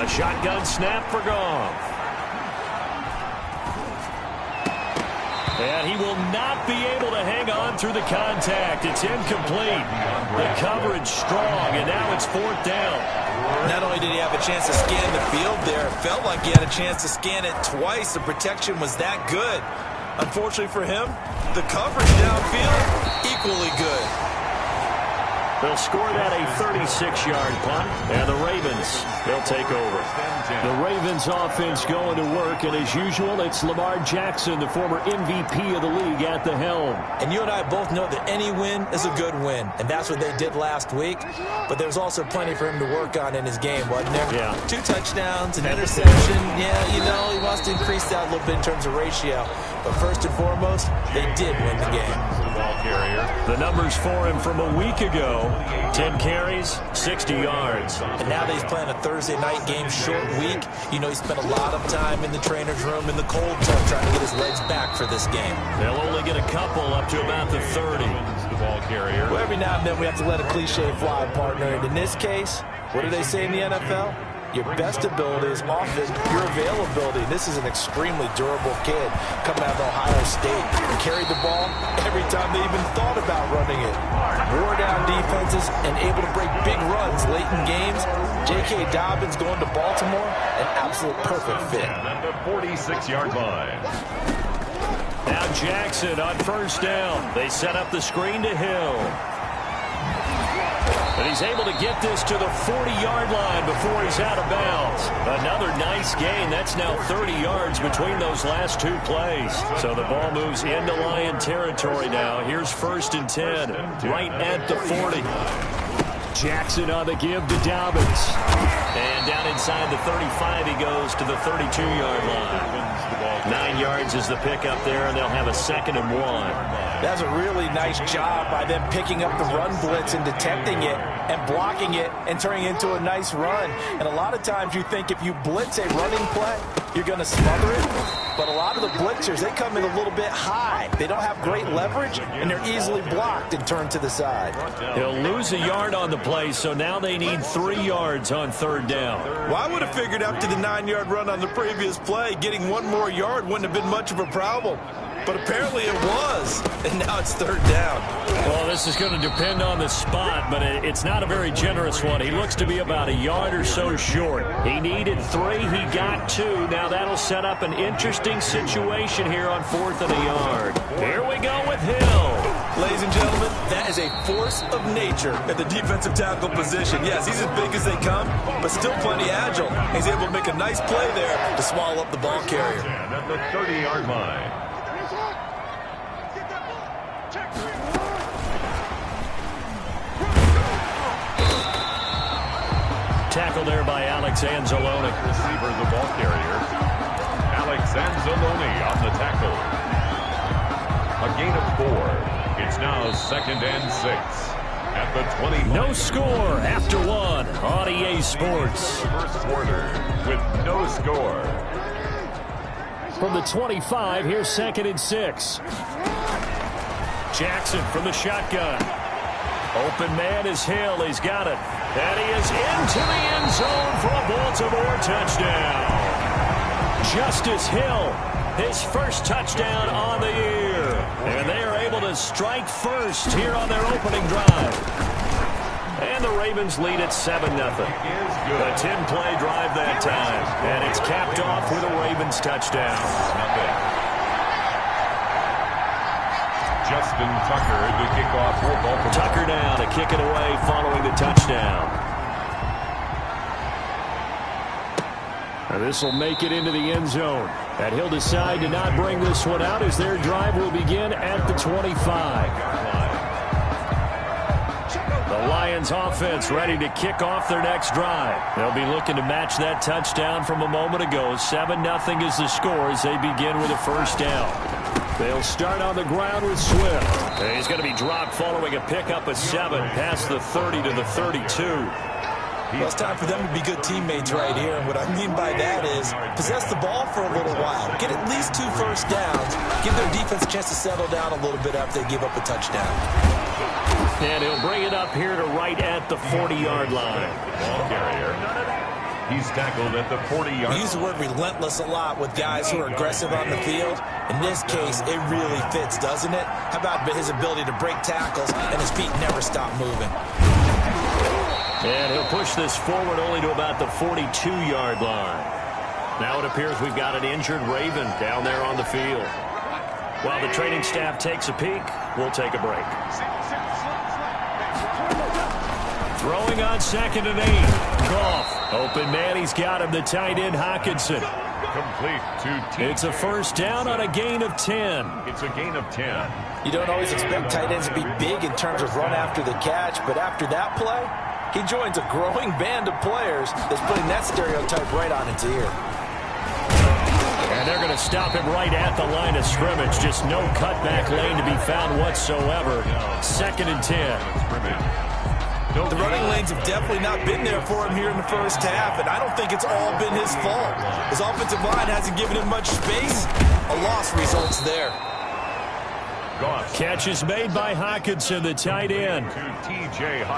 A shotgun snap for Goff. And he will not be able to hang on through the contact. It's incomplete. The coverage strong, and now it's 4th down. Not only did he have a chance to scan the field there, it felt like he had a chance to scan it twice. The protection was that good. Unfortunately for him, the coverage downfield, equally good. They'll score that a 36-yard punt, and the Ravens, they'll take over. The Ravens offense going to work, and as usual, it's Lamar Jackson, the former MVP of the league, at the helm. And you and I both know that any win is a good win, and that's what they did last week. But there's also plenty for him to work on in his game, wasn't there? Yeah. 2 touchdowns, an interception. Yeah, you know, he wants to increase that a little bit in terms of ratio. But first and foremost, they did win the game. The numbers for him from a week ago: 10 carries, 60 yards. And now that he's playing a Thursday night game, short week, you know he spent a lot of time in the trainer's room in the cold tub trying to get his legs back for this game. They'll only get a couple up to about the 30. Well, every now and then we have to let a cliche fly, partner. And in this case, what do they say in the NFL? Your best ability is often your availability. And this is an extremely durable kid coming out of Ohio State and carried the ball every time they even thought about running it. Wore down defenses and able to break big runs late in games. J.K. Dobbins going to Baltimore, an absolute perfect fit. At the 46-yard line. Now Jackson on 1st down. They set up the screen to Hill. And he's able to get this to the 40-yard line before he's out of bounds. Another nice gain. That's now 30 yards between those last 2 plays. So the ball moves into Lion territory now. Here's 1st and 10, right at the 40. Jackson on the give to Dobbins. And down inside the 35, he goes to the 32-yard line. 9 yards is the pickup there, and they'll have a 2nd and 1. That's a really nice job by them picking up the run blitz and detecting it and blocking it and turning it into a nice run. And a lot of times you think if you blitz a running play, you're going to smother it. But a lot of the blitzers, they come in a little bit high. They don't have great leverage, and they're easily blocked and turned to the side. He'll lose a yard on the play, so now they need 3 yards on 3rd down. Well, I would have figured after the 9-yard run on the previous play, getting 1 more yard wouldn't have been much of a problem. But apparently it was, and now it's 3rd down. Well, this is going to depend on the spot, but it's not a very generous one. He looks to be about a yard or so short. He needed 3. He got 2. Now that'll set up an interesting situation here on 4th and a yard. Here we go with Hill. Ladies and gentlemen, that is a force of nature at the defensive tackle position. Yes, he's as big as they come, but still plenty agile. He's able to make a nice play there to swallow up the ball carrier. At the 30-yard line. Tackle there by Alex Anzalone. Receiver, the ball carrier. Alex Anzalone on the tackle. A gain of 4. It's now 2nd and 6. At the 20. No score after 1 on EA Sports. First quarter with no score. From the 25, here's 2nd and 6. Jackson from the shotgun. Open man is Hill. He's got it. And he is into the end zone for a Baltimore touchdown. Justice Hill, his first touchdown on the year. And they are able to strike first here on their opening drive. And the Ravens lead at 7-0. A 10-play drive that time. And it's capped off with a Ravens touchdown. Justin Tucker to kick off for Baltimore. Tucker now to kick it away following the touchdown. This will make it into the end zone. And he'll decide to not bring this one out as their drive will begin at the 25. The Lions offense ready to kick off their next drive. They'll be looking to match that touchdown from a moment ago. 7-0 is the score as they begin with a first down. They'll start on the ground with Swift. And he's going to be dropped following a pickup of 7 past the 30 to the 32. Well, it's time for them to be good teammates right here. And what I mean by that is possess the ball for a little while. Get at least 2 first downs. Give their defense a chance to settle down a little bit after they give up a touchdown. And he'll bring it up here to right at the 40-yard line. Ball carrier. He's tackled at the 40-yard. We use the word relentless a lot with guys who are aggressive on the field. In this case, it really fits, doesn't it? How about his ability to break tackles and his feet never stop moving? And he'll push this forward only to about the 42-yard line. Now it appears we've got an injured Raven down there on the field. While the training staff takes a peek, we'll take a break. Throwing on 2nd and 8. Goff. Open man, he's got him. The tight end, Hockenson. Complete to TJ. It's a first down on a gain of 10. It's a gain of 10. You don't always expect tight ends to be big in terms of run after the catch, but after that play, he joins a growing band of players that's putting that stereotype right on its ear. And they're going to stop him right at the line of scrimmage. Just no cutback lane to be found whatsoever. 2nd and 10. The running lanes have definitely not been there for him here in the first half, and I don't think it's all been his fault. His offensive line hasn't given him much space. A loss results there. Catch is made by Hockenson, the tight end.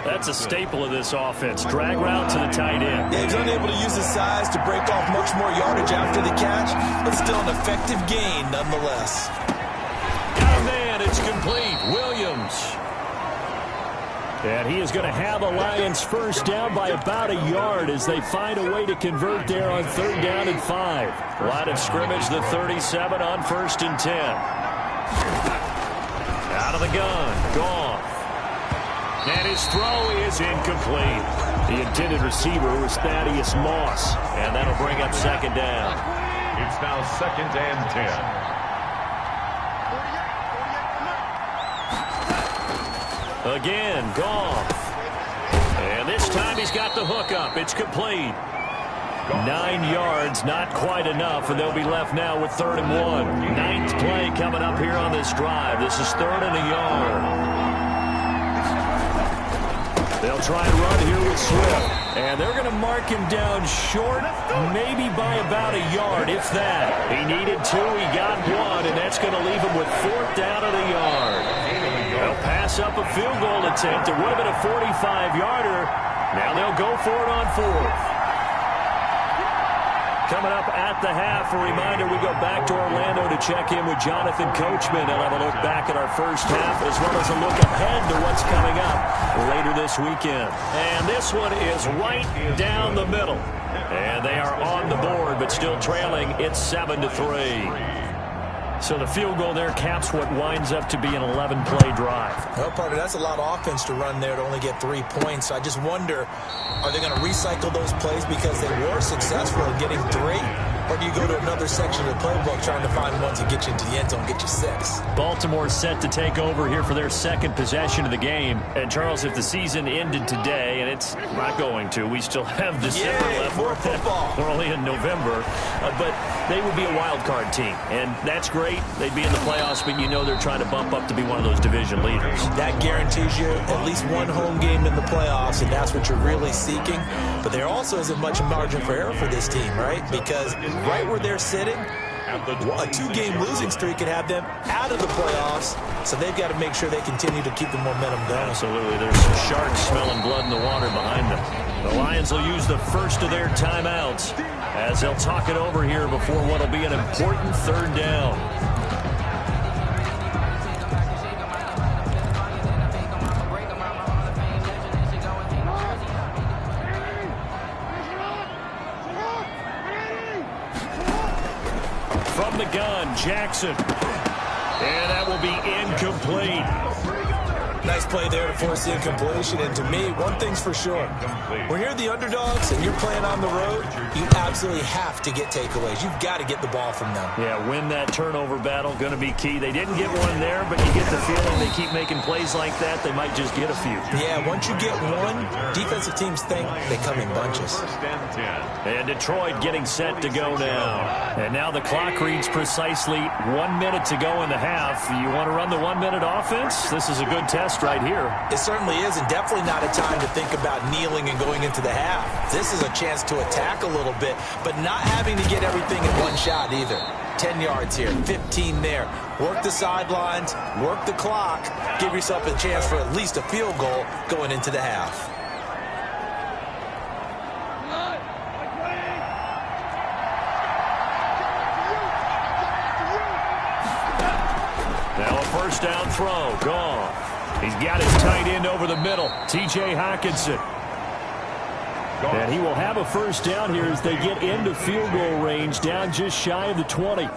That's a staple of this offense. Drag route to the tight end. Yeah, he's unable to use his size to break off much more yardage after the catch, but still an effective gain nonetheless. Got a man, it's complete. Williams. And he is going to have a Lions first down by about a yard as they find a way to convert there on 3rd down and 5. Line of scrimmage, the 37 on 1st and 10. Out of the gun, Goff. And his throw is incomplete. The intended receiver was Thaddeus Moss. And that'll bring up 2nd down. It's now 2nd and 10. Again, Goff. And this time he's got the hook up. It's complete. 9 yards, not quite enough, and they'll be left now with 3rd and 1. 9th play coming up here on this drive. This is 3rd and a yard. They'll try and run here with Swift. And they're going to mark him down short, maybe by about a yard, if that. He needed 2, he got 1, and that's going to leave him with 4th down and a yard. They'll pass up a field goal attempt. It would have been a 45-yarder. Now they'll go for it on 4th. Coming up at the half, a reminder, we go back to Orlando to check in with Jonathan Coachman and have a look back at our first half as well as a look ahead to what's coming up later this weekend. And this one is right down the middle. And they are on the board, but still trailing. It's 7-3. So the field goal there caps what winds up to be an 11-play drive. Well, partner, that's a lot of offense to run there to only get 3 points. So I just wonder, are they going to recycle those plays because they were successful in getting 3? Or do you go to another section of the playbook trying to find ones that get you into the end zone, get you 6? Baltimore set to take over here for their 2nd possession of the game. And, Charles, if the season ended today, and it's not going to, we still have December left. More football. We're only in November. But they would be a wild card team. And that's great. They'd be in the playoffs, but you know they're trying to bump up to be one of those division leaders. That guarantees you at least 1 home game in the playoffs, and that's what you're really seeking. But there also isn't much margin for error for this team, right? Because right where they're sitting, a 2-game losing streak could have them out of the playoffs, so they've got to make sure they continue to keep the momentum going. Absolutely. There's some sharks smelling blood in the water behind them. The Lions will use the first of their timeouts as they'll talk it over here before what will be an important 3rd down. From the gun, Jackson. And that will be incomplete. Nice play there to force the incompletion. And to me, one thing's for sure. When you're the underdogs and you're playing on the road, you absolutely have to get takeaways. You've got to get the ball from them. Yeah, win that turnover battle, going to be key. They didn't get one there, but you get the feeling they keep making plays like that, they might just get a few. Yeah, once you get one, defensive teams think they come in bunches. And Detroit getting set to go now. And now the clock reads precisely 1 minute to go in the half. You want to run the 1-minute offense? This is a good test right here. It certainly is, and definitely not a time to think about kneeling and going into the half. This is a chance to attack a little bit, but not having to get everything in one shot either. 10 yards here, 15 there. Work the sidelines, work the clock, give yourself a chance for at least a field goal going into the half. down throw. Gone. He's got his tight end over the middle, T.J. Hockenson. And he will have a first down here as they get into field goal range, down just shy of the 20.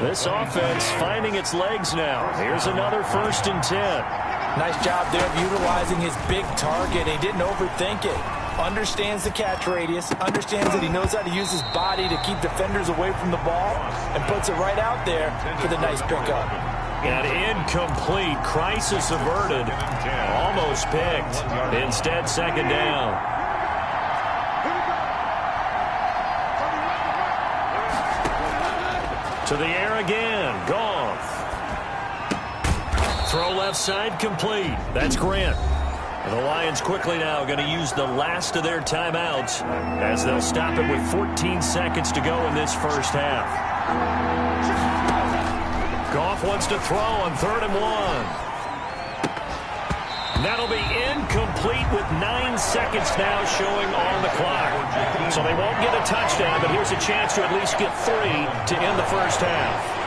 This offense finding its legs now. Here's another 1st and 10. Nice job there of utilizing his big target. He didn't overthink it. Understands the catch radius, understands that he knows how to use his body to keep defenders away from the ball, and puts it right out there for the nice pickup. And incomplete. Crisis averted. Almost picked. Instead, 2nd down. To the air again. Goff. Throw left side complete. That's Grant. And the Lions quickly now going to use the last of their timeouts as they'll stop it with 14 seconds to go in this first half. Goff wants to throw on 3rd and 1. That'll be incomplete with 9 seconds now showing on the clock. So they won't get a touchdown, but here's a chance to at least get 3 to end the first half.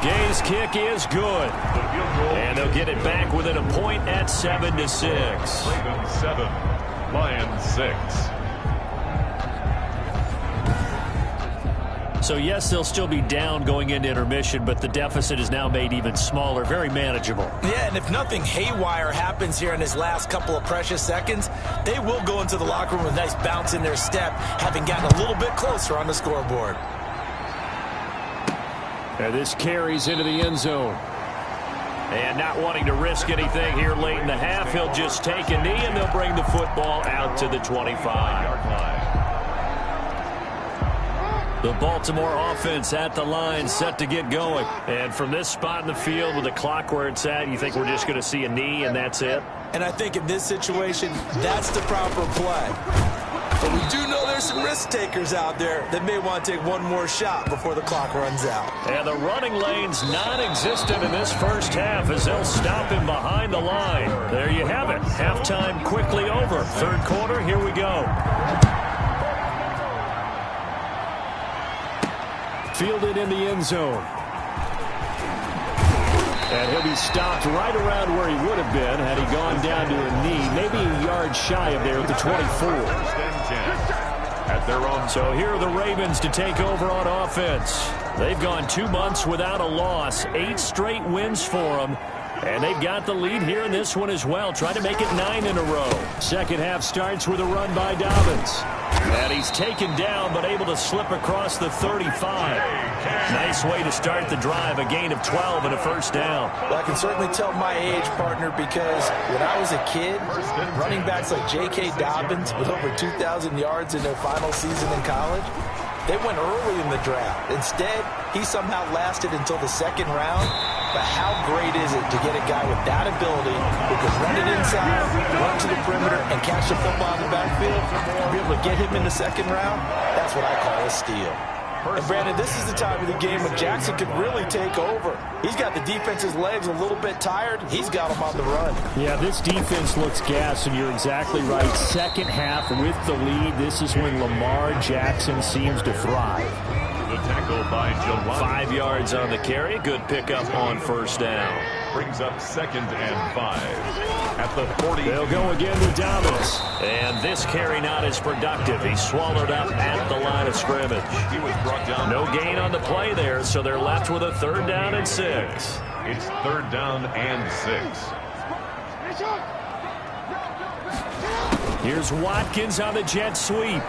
Gay's kick is good. And they'll get it back within a point at 7-6. Ravens 7, Lions 6. So, yes, they'll still be down going into intermission, but the deficit is now made even smaller, very manageable. Yeah, and if nothing haywire happens here in his last couple of precious seconds, they will go into the locker room with a nice bounce in their step, having gotten a little bit closer on the scoreboard. And this carries into the end zone. And not wanting to risk anything here late in the half, he'll just take a knee, and they'll bring the football out to the 25. The Baltimore offense at the line, set to get going. And from this spot in the field with the clock where it's at, you think we're just going to see a knee and that's it? And I think in this situation, that's the proper play. But we do know there's some risk takers out there that may want to take one more shot before the clock runs out. And the running lane's non-existent in this first half as they'll stop him behind the line. There you have it. Halftime quickly over. 3rd quarter, here we go. Fielded in the end zone. And he'll be stopped right around where he would have been had he gone down to a knee, maybe a yard shy of there at the 24. At their own. So here are the Ravens to take over on offense. They've gone 2 months without a loss, 8 straight wins for them. And they've got the lead here in this one as well, trying to make it 9 in a row. Second half starts with a run by Dobbins. And he's taken down, but able to slip across the 35. Nice way to start the drive, a gain of 12 and a first down. Well, I can certainly tell my age, partner, because when I was a kid, running backs like J.K. Dobbins with over 2,000 yards in their final season in college, they went early in the draft. Instead, he somehow lasted until the 2nd round. But how great is it to get a guy with that ability who can run it inside, run to the perimeter, and catch the football in the backfield? To be able to get him in the 2nd round, that's what I call a steal. And, Brandon, this is the time of the game when Jackson could really take over. He's got the defense's legs a little bit tired. He's got them on the run. Yeah, this defense looks gassed, and you're exactly right. Second half with the lead, this is when Lamar Jackson seems to thrive. The tackle by Jelani. 5 yards on the carry. Good pickup on first down. Brings up 2nd and 5. At the 40. They'll go again with Dobbins. And this carry not as productive. He's swallowed up at the line of scrimmage. He was brought down. No gain on the play there, so they're left with a 3rd down and 6. It's 3rd down and 6. Here's Watkins on the jet sweep.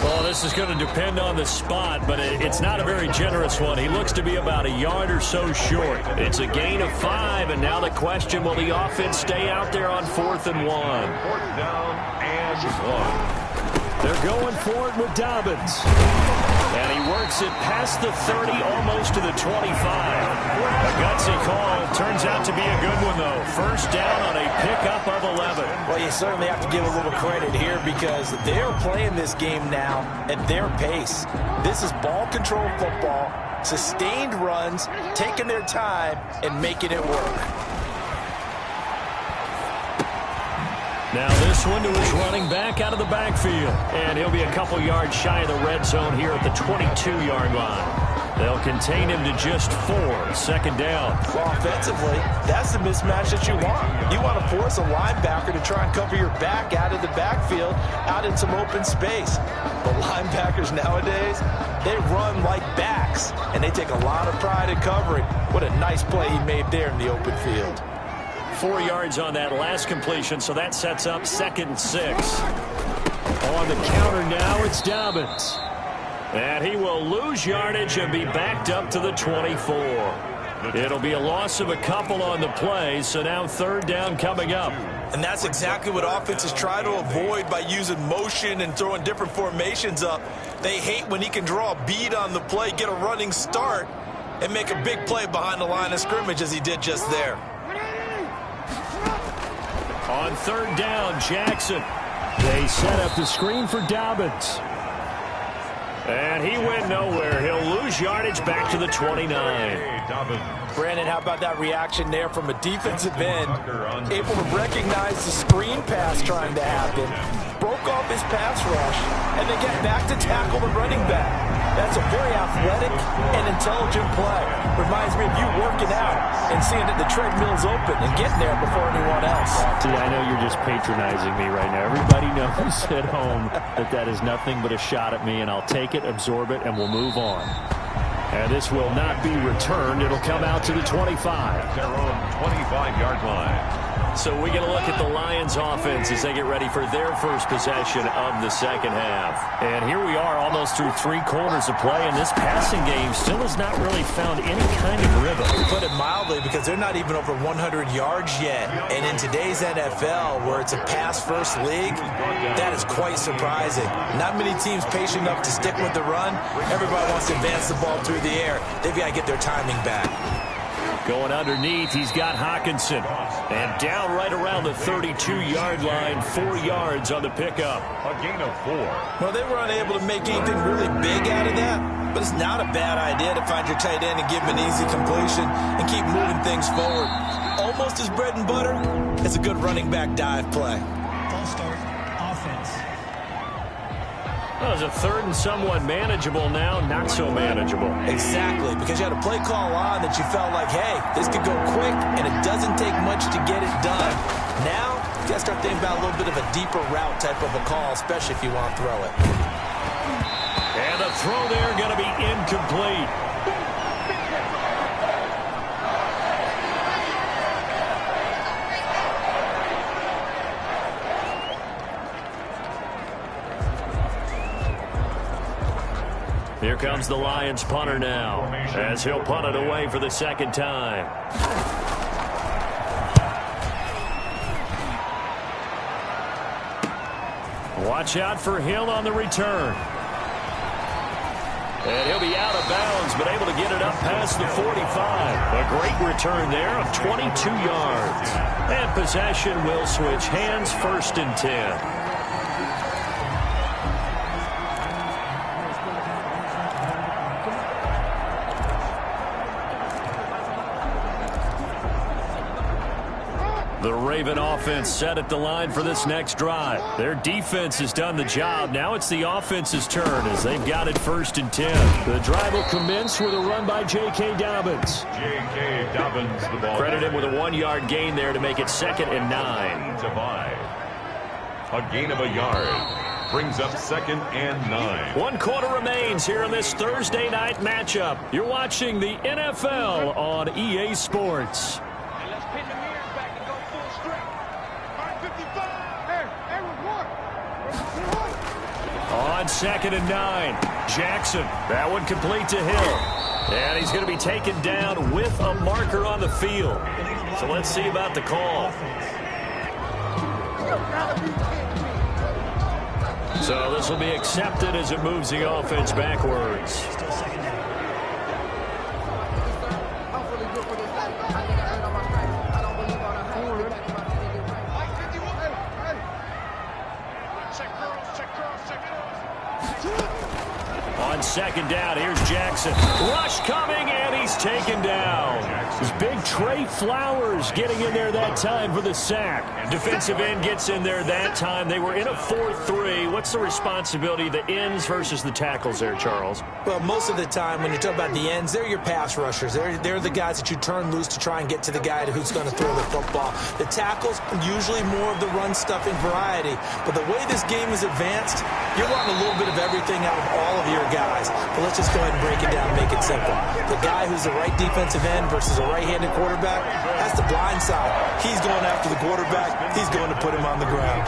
Well, this is going to depend on the spot, but it's not a very generous one. He looks to be about a yard or so short. It's a gain of 5, and now the question, will the offense stay out there on 4th and 1? 4th down and 1. They're going for it with Dobbins. And he works it past the 30, almost to the 25. A gutsy call. Turns out to be a good one, though. First down on a pickup of 11. Well, you certainly have to give a little credit here because they're playing this game now at their pace. This is ball control football, sustained runs, taking their time, and making it work. Now this one to his running back out of the backfield. And he'll be a couple yards shy of the red zone here at the 22-yard line. They'll contain him to just 4. Second down. Well, offensively, that's the mismatch that you want. You want to force a linebacker to try and cover your back out of the backfield, out in some open space. But linebackers nowadays, they run like backs, and they take a lot of pride in covering. What a nice play he made there in the open field. 4 yards on that last completion, so that sets up 2nd and 6. On the counter now, it's Dobbins. And he will lose yardage and be backed up to the 24. It'll be a loss of a couple on the play, so now 3rd down coming up. And that's exactly what offenses try to avoid by using motion and throwing different formations up. They hate when he can draw a bead on the play, get a running start, and make a big play behind the line of scrimmage as he did just there. On 3rd down, Jackson. They set up the screen for Dobbins. And he went nowhere. He'll lose yardage back to the 29. Brandon, how about that reaction there from a defensive end? Able to recognize the screen pass trying to happen, broke off his pass rush, and then get back to tackle the running back. That's a very athletic and intelligent play. Reminds me of you working out and seeing that the treadmill's open and getting there before anyone else. See, I know you're just patronizing me right now. Everybody knows at home that that is nothing but a shot at me, and I'll take it, absorb it, and we'll move on. And this will not be returned. It'll come out to the 25. Their own 25-yard line. So we get a look at the Lions offense as they get ready for their first possession of the second half. And here we are almost through 3 quarters of play, and this passing game still has not really found any kind of rhythm. To put it mildly, because they're not even over 100 yards yet. And in today's NFL, where it's a pass-first league, that is quite surprising. Not many teams patient enough to stick with the run. Everybody wants to advance the ball through the air. They've got to get their timing back. Going underneath, he's got Hockenson. And down right around the 32-yard line, 4 yards on the pickup. A gain of 4. Well, they were unable to make anything really big out of that, but it's not a bad idea to find your tight end and give him an easy completion and keep moving things forward. Almost as bread and butter as a good running back dive play. False start, offense. Well, it's a 3rd and somewhat manageable now, not so manageable. Exactly, because you had a play call on that you felt like, hey, this could go quick, and it doesn't take much to get it done. Now, you got to start thinking about a little bit of a deeper route type of a call, especially if you want to throw it. And the throw there going to be incomplete. Here comes the Lions punter now, as he'll punt it away for the 2nd time. Watch out for Hill on the return. And he'll be out of bounds, but able to get it up past the 45. A great return there of 22 yards. And possession will switch hands, 1st and 10. The Raven offense set at the line for this next drive. Their defense has done the job. Now it's the offense's turn as they've got it 1st and 10. The drive will commence with a run by J.K. Dobbins. J.K. Dobbins, the ball. Credit him with a 1-yard gain there to make it 2nd and 9. To 5. A gain of a yard. Brings up 2nd and 9. 1 quarter remains here in this Thursday night matchup. You're watching the NFL on EA Sports. On 2nd and 9, Jackson. That one complete to Hill. And he's going to be taken down with a marker on the field. So let's see about the call. So this will be accepted as it moves the offense backwards. On second down. Here's Jackson. Rush coming, and he's taken down. It's big Trey Flowers getting in there that time for the sack. Defensive end gets in there that time. They were in a 4-3. What's the responsibility of the ends versus the tackles there, Charles? Well, most of the time when you talk about the ends, they're your pass rushers. They're the guys that you turn loose to try and get to the guy who's going to throw the football. The tackles, usually more of the run-stuffing variety. But the way this game is advanced, you're wanting a little bit of everything out of all of your guys. But let's just go ahead and break it down, make it simple. The guy who's the right defensive end versus a right-handed quarterback, that's the blind side. He's going after the quarterback. He's going to put him on the ground.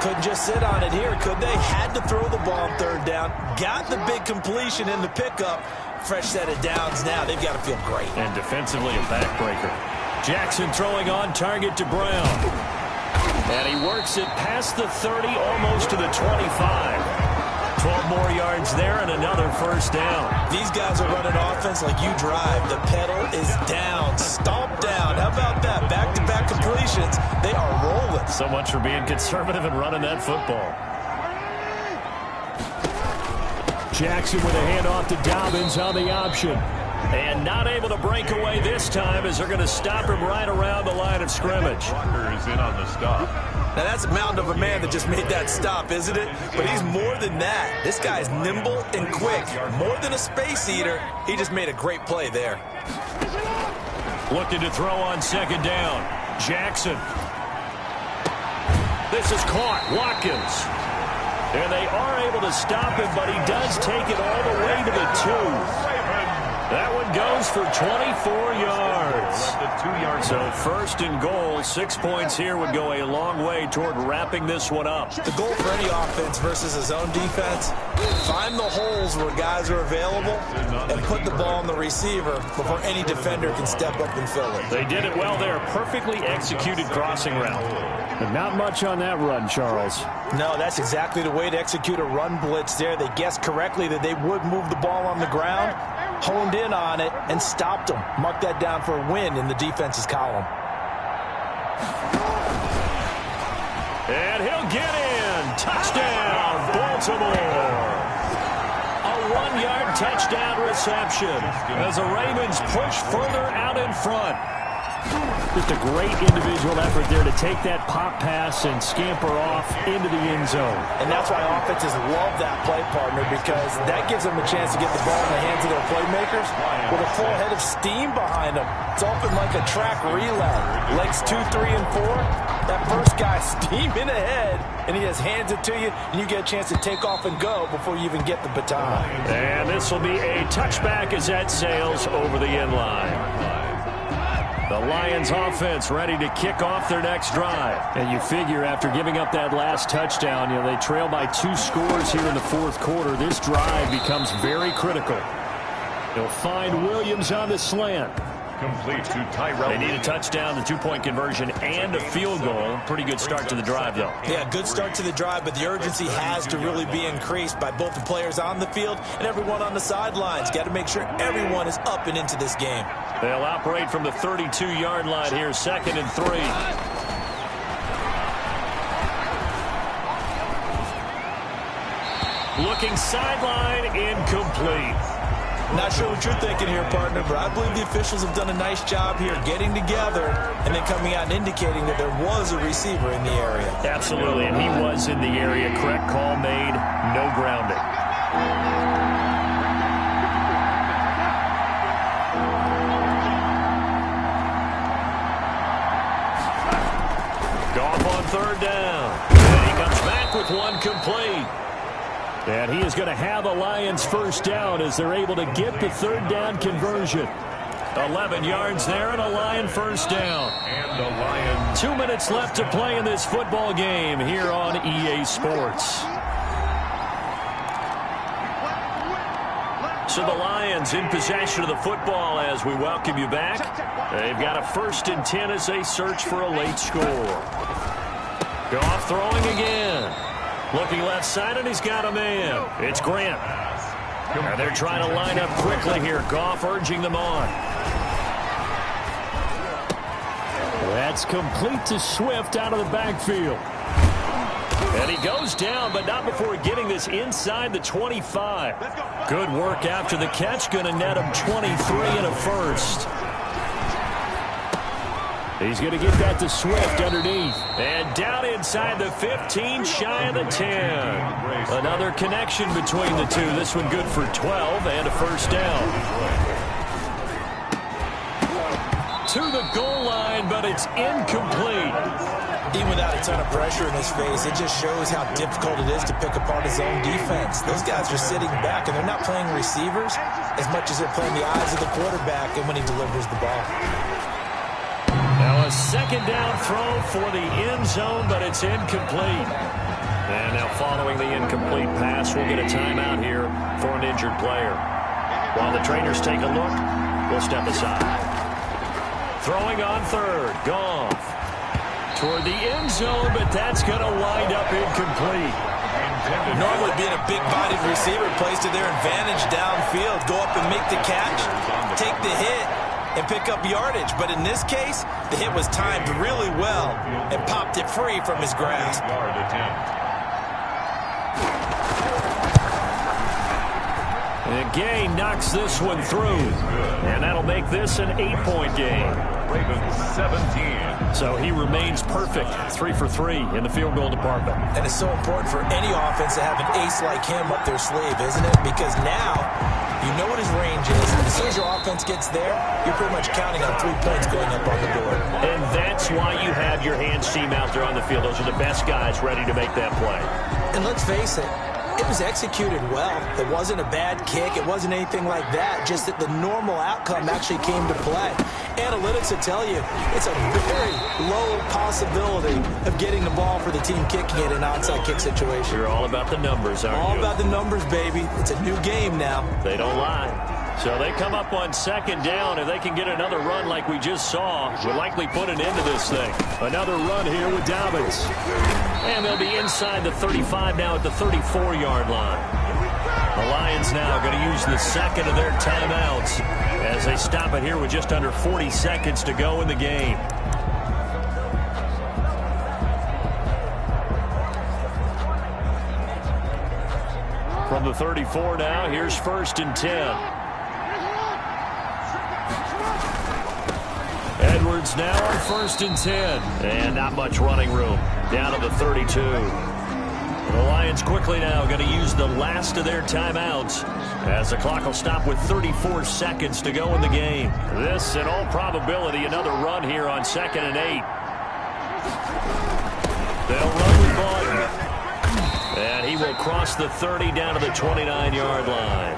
Couldn't just sit on it here, could they? Had to throw the ball on third down. Got the big completion in the pickup. Fresh set of downs now. They've got to feel great. And defensively, a backbreaker. Jackson throwing on target to Brown. And he works it past the 30, almost to the 25. 12 more yards there and another first down. These guys are running offense like you drive. The pedal is down, stomp down. How about that? Back-to-back completions. They are rolling. So much for being conservative and running that football. Jackson with a handoff to Dobbins on the option. And not able to break away this time as they're going to stop him right around the line of scrimmage. Walker is in on the stop. Now, that's a mountain of a man that just made that stop, isn't it? But he's more than that. This guy's nimble and quick. More than a space eater. He just made a great play there. Looking to throw on second down. Jackson. This is caught. Watkins. And they are able to stop him, but he does take it all the way to the 2. That one goes for 24 yards. So first and goal, 6 points here would go a long way toward wrapping this one up. The goal for any offense versus his own defense, find the holes where guys are available and put the ball on the receiver before any defender can step up and fill it. They did it well there. Perfectly executed crossing route. But not much on that run, Charles. No, that's exactly the way to execute a run blitz there. They guessed correctly that they would move the ball on the ground, honed in on it, and stopped them. Mark that down for a win in the defense's column. And he'll get in. Touchdown, Baltimore. A 1-yard touchdown reception as the Ravens push further out in front. Just a great individual effort there to take that pop pass and scamper off into the end zone. And that's why offenses love that play, partner, because that gives them a chance to get the ball in the hands of their playmakers with a full head of steam behind them. It's often like a track relay. Legs 2, 3, and 4. That first guy steaming ahead, and he just hands it to you, and you get a chance to take off and go before you even get the baton. And this will be a touchback as that sails over the end line. The Lions offense ready to kick off their next drive. And you figure after giving up that last touchdown, they trail by 2 scores here in the fourth quarter. This drive becomes very critical. They'll find Williams on the slant. Complete to Tyrell. They need a touchdown, the 2-point conversion, and a field goal. Pretty good start to the drive, though. Yeah, good start to the drive, but the urgency has to really be increased by both the players on the field and everyone on the sidelines. Got to make sure everyone is up and into this game. They'll operate from the 32-yard line here, 2nd and 3. Looking sideline, incomplete. Not sure what you're thinking here, partner, but I believe the officials have done a nice job here getting together and then coming out and indicating that there was a receiver in the area. Absolutely, and he was in the area. Correct call made, no grounding. Goff on third down. And he comes back with one complete. And he is going to have a Lions first down as they're able to get the third down conversion. 11 yards there and a Lion first down. And the Lions. 2 minutes left to play in this football game here on EA Sports. So the Lions in possession of the football as we welcome you back. They've got a 1st and 10 as they search for a late score. Goff throwing again. Looking left side, and he's got a man. It's Grant. And they're trying to line up quickly here. Goff urging them on. That's complete to Swift out of the backfield. And he goes down, but not before getting this inside the 25. Good work after the catch. Going to net him 23 and a first. He's going to get that to Swift underneath. And down inside the 15, shy of the 10. Another connection between the two. This one good for 12 and a first down. To the goal line, but it's incomplete. Even without a ton of pressure in his face, it just shows how difficult it is to pick apart his own defense. Those guys are sitting back, and they're not playing receivers as much as they're playing the eyes of the quarterback and when he delivers the ball. Now a second down throw for the end zone, but it's incomplete. And now following the incomplete pass, we'll get a timeout here for an injured player. While the trainers take a look, we'll step aside. Throwing on third, Goff. Toward the end zone, but that's going to wind up incomplete. Normally being a big-bodied receiver plays to their advantage downfield. Go up and make the catch, take the hit, and pick up yardage. But in this case, the hit was timed really well and popped it free from his grasp. And Gay knocks this one through. And that'll make this an 8-point game. Ravens 17. So he remains perfect, 3 for 3 in the field goal department. And it's so important for any offense to have an ace like him up their sleeve, isn't it? Because now you know what his range is. And as soon as your offense gets there, you're pretty much counting on 3 points going up on the board. And that's why you have your hands team out there on the field. Those are the best guys ready to make that play. And let's face it, it was executed well. It wasn't a bad kick. It wasn't anything like that. Just that the normal outcome actually came to play. Analytics will tell you it's a very low possibility of getting the ball for the team kicking it in an onside kick situation. You're all about the numbers, aren't you? All about the numbers, baby. It's a new game now. They don't lie. So they come up on second down. If they can get another run like we just saw, we'll likely put an end to this thing. Another run here with Dobbins. And they'll be inside the 35 now at the 34-yard line. The Lions now going to use the second of their timeouts as they stop it here with just under 40 seconds to go in the game. From the 34 now, here's 1st and 10. Edwards now on 1st and 10. And not much running room. Down to the 32. The Lions quickly now going to use the last of their timeouts as the clock will stop with 34 seconds to go in the game. This, in all probability, another run here on 2nd and 8. They'll run with Baldwin. And he will cross the 30 down to the 29-yard line.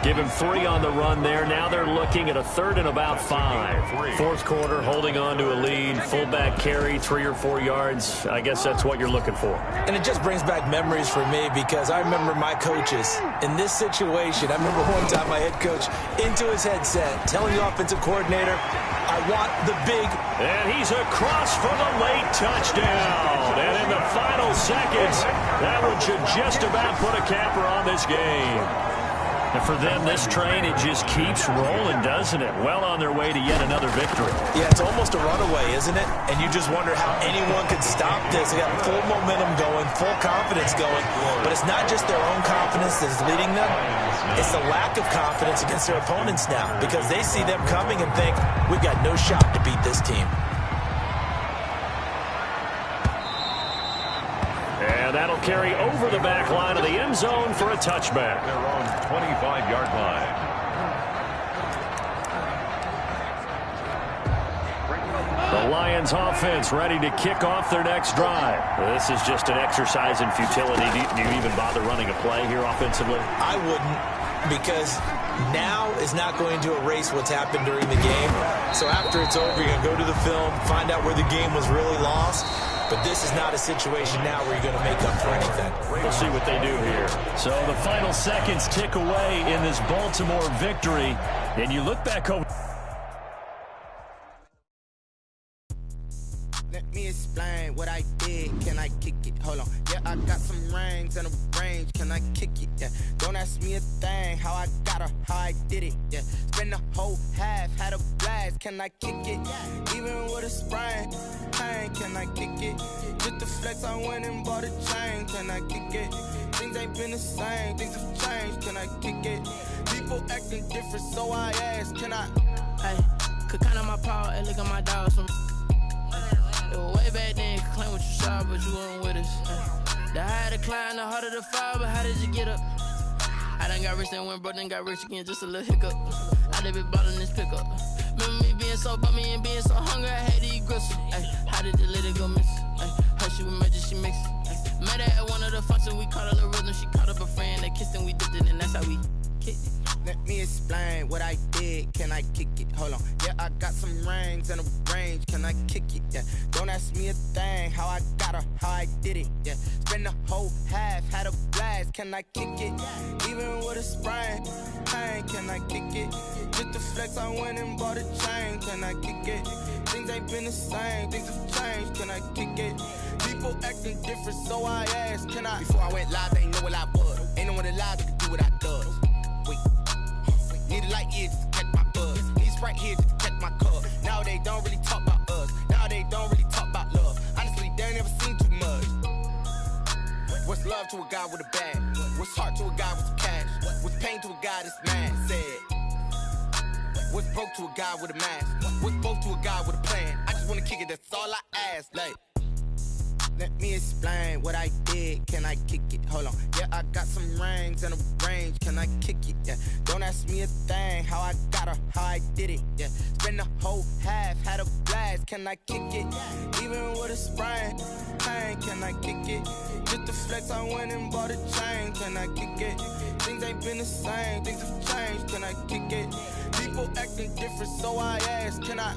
Give him 3 on the run there. Now they're looking at a 3rd and about 5. Fourth quarter, holding on to a lead. Fullback carry, 3 or 4 yards. I guess that's what you're looking for. And it just brings back memories for me because I remember my coaches in this situation. I remember one time my head coach into his headset telling the offensive coordinator, I want the big. And he's across for the late touchdown. And in the final seconds, that one should just about put a capper on this game. And for them, this train, it just keeps rolling, doesn't it? Well on their way to yet another victory. Yeah, it's almost a runaway, isn't it? And you just wonder how anyone could stop this. They got full momentum going, full confidence going. But it's not just their own confidence that's leading them. It's the lack of confidence against their opponents now because they see them coming and think, we've got no shot to beat this team. And that'll carry over the back line of the end zone for a touchback. Their own 25-yard line. The Lions offense ready to kick off their next drive. This is just an exercise in futility. Do you even bother running a play here offensively? I wouldn't because now is not going to erase what's happened during the game. So after it's over, you're going to go to the film, find out where the game was really lost. But this is not a situation now where you're going to make up for anything. We'll see what they do here. So the final seconds tick away in this Baltimore victory. And you look back over. Let me explain what I did. Can I kick it? Hold on. Yeah, I got some rings and a range. Can I kick it? Yeah. Don't ask me a thing. How I got her, how I did it. Yeah. Spend the whole half, had a blast. Can I kick it? Even with a sprain, pain. Can I kick it? Just a flex, I went and bought a chain. Can I kick it? Things ain't been the same, things have changed. Can I kick it? People acting different, so I ask, can I? Hey, could count on my power, hey, look at my dogs. It was way back then, could claim what you saw, but you weren't with us. The higher the climb, the harder the fall, but how did you get up? I done got rich and went broke, then got rich again, just a little hiccup. I done been bottling this pickup. Remember me being so bummy and being so hungry, I had to eat gristle. Ay, how did the lady go miss? Ay, her she was major, she mixed. Ay, met her at one of the functions, we caught a little rhythm. She caught up a friend, they kissed and we dipped it, and that's how we kicked it. Let me explain what I did. Can I kick it? Hold on. Yeah, I got some rings and a range. Can I kick it? Yeah. Don't ask me a thing. How I got her, how I did it. Yeah. Spend the whole half, had a blast. Can I kick it? Even with a sprain. Pain. Can I kick it? Just the flex, I went and bought a chain. Can I kick it? Things ain't been the same. Things have changed. Can I kick it? People acting different, so I asked, can I? Before I went live, they ain't know what I was. Ain't no one alive that could do what I does. Wait. Need a light here just to catch my buzz. Need Sprite here just to catch my cup. Now they don't really talk about us. Now they don't really talk about love. Honestly, they ain't never seen too much. What's love to a guy with a bag? What's heart to a guy with some cash? What's pain to a guy that's mad? Said. What's broke to a guy with a mask? What's both to a guy with a plan? I just wanna kick it, that's all I ask. Like, let me explain what I did. Can I kick it? Hold on. Yeah, I got some rings and a range. Can I kick it? Yeah. Don't ask me a thing. How I got her, how I did it. Yeah. Spend the whole half, had a blast. Can I kick it? Even with a sprain. Pain. Can I kick it? Just the flex, I went and bought a chain. Can I kick it? Things ain't been the same. Things have changed. Can I kick it? People acting different, so I ask, can I?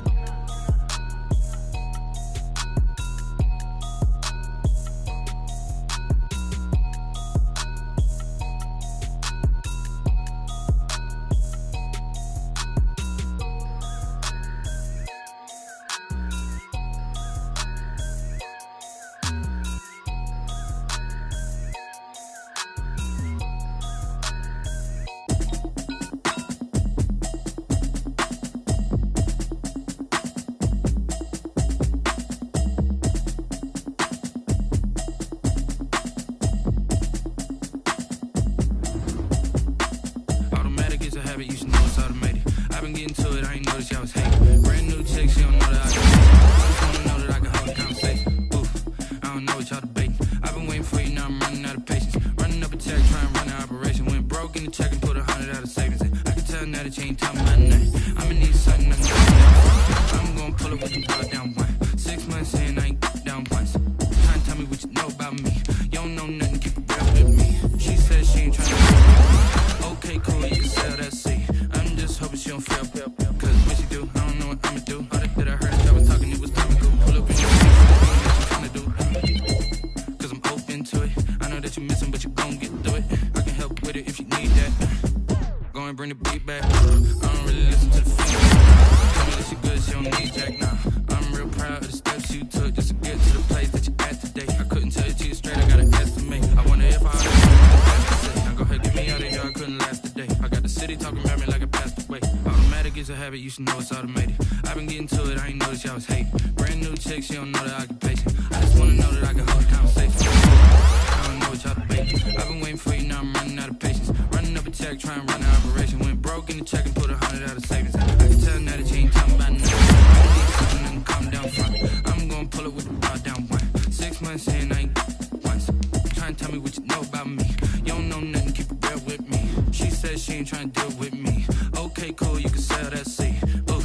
You should know it's automated. I've been getting to it, I ain't noticed y'all was hating. Brand new chick, she don't know the occupation. I just wanna know that I can hold a conversation. I don't know what y'all debating. I've been waiting for you, now I'm running out of patience. Running up a check, trying to run an operation. Went broke in the check and put 100 out of savings. I can tell now that you ain't talking about nothing. I need something and calm down front. I'm gonna pull it with the bar down one. 6 months in, I ain't once. Trying to tell me what you know about me. You don't know nothing, keep it real with me. She said she ain't trying to deal with me. Okay, cool, you can sell that seed. Ooh,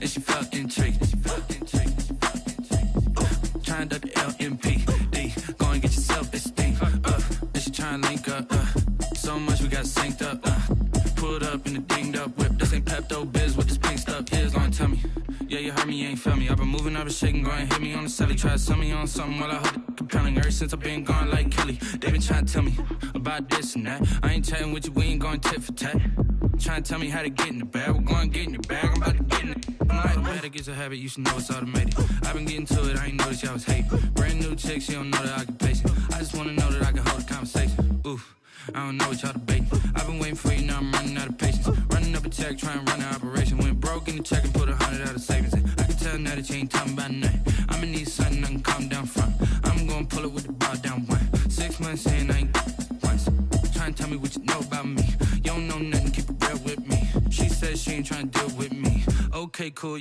and she felt intrigued. Trying to duck the LMPD. Go and get yourself esteem. And she trying to link up. So much we got synced up. Pulled up in a dinged up whip. This ain't Pepto-Biz, what this pink stuff is. Long tell me. Yeah, you heard me, you ain't felt me. I've been moving, I've been shaking, go and hit me on the celly. Try to sell me on something while I hold it compelling. Ever since I've been gone like Kelly. They been trying to tell me about this and that. I ain't chatting with you, we ain't going tit for tat. Trying to tell me how to get in the bag. We're going to get in the bag, I'm about to get in it. Automatic is a habit, you should know it's automated. I've been getting to it, I ain't noticed y'all was hating. Brand new chick, she don't know the occupation. I just wanna know that I can hold a conversation. Oof, I don't know what y'all debating. I've been waiting for you, now I'm running out of patience. Running up a check, trying to run an operation. Went broke in the check and put 100 out of savings. I can tell now that you ain't talking about nothing. I'ma need something I can calm down from. I'm gonna pull it with the bar down one. 6 months in, I ain't once. Trying to tell me what you know about me. You don't know nothing, keep it real with me. She said she ain't trying to deal with me. Okay, cool.